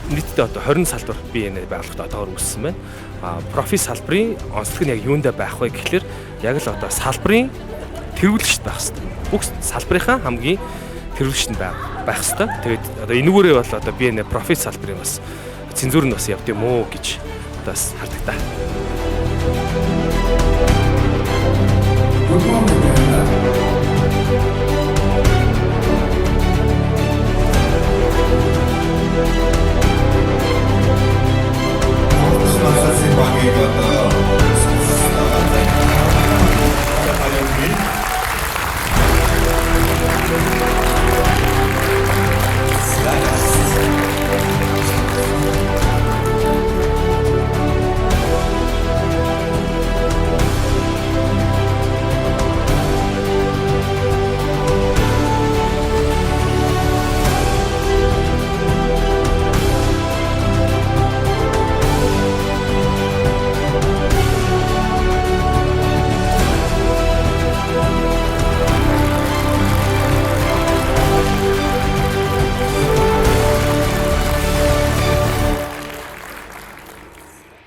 Нийтдээ одоо 20 салбар бие байгуулахад одоогор үүссэн байна. Профи салбарын онцлог нь яг юундаа байх вэ гэхэлэр яг л одоо салбарын тэргүүлэгчд байх хэрэгтэй. Бүх салбарынхаа хамгийн тэргүүлэгчд байх хэрэгтэй. Тэгээд одоо энүүгээрээ бол одоо бие профи салбарын бас цензур нь бас явд юм уу гэж одоо бас хардаг та.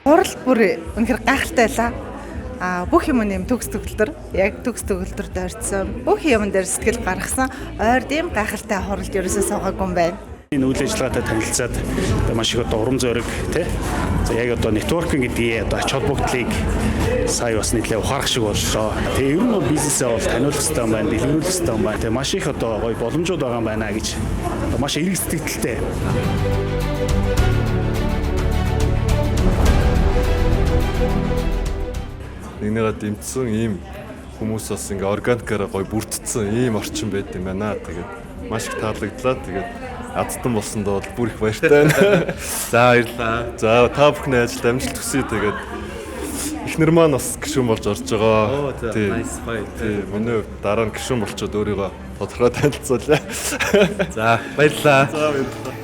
Хурал бүр үнэхээр гайхалтай байлаа. Бүх юм нэм төгс төгөлдөр, яг төгс төгөлдөрт орцсон. Бүх юм дээр сэтгэл гаргасан. Ойрд ийм гайхалтай хуралд ерөөсөө суугаагүй юм байна. Энэ үйл ажиллагаатай танилцаад маш их одоо урам зориг тий. За яг одоо нэтворкинг гэдгийг одоо ач холбогдлыг сая бас нэлээд ухаарах шиг боллоо. Тэгээ ер нь бол бизнесээ бол таниулах хэрэгтэй юм байна, дэлгэрүүлэх хэрэгтэй юм байна. Тэгээ маш их одоо гоё боломжууд байгаа юм байна гэж маш эрэг сэтгэлтэй. Нэгнийгээ дэмжсэн ийм хүмүүс бас ингээ органикаараа гоё бүрдсэн ийм орчин байд юм байна. Тэгээд маш их таалагдлаа. Тэгээд азтан болсондоо бол бүр их баяртай байна. За баярлалаа. За та бүхний ажилд амжилт хүсье. Тэгээд эхнэр маань бас гишүүн болж орж байгаа. Тийм. Миний дараа нь гишүүн болчоод өөрийгөө тодорхой танилцуулъя. За баярлалаа. За баярлалаа.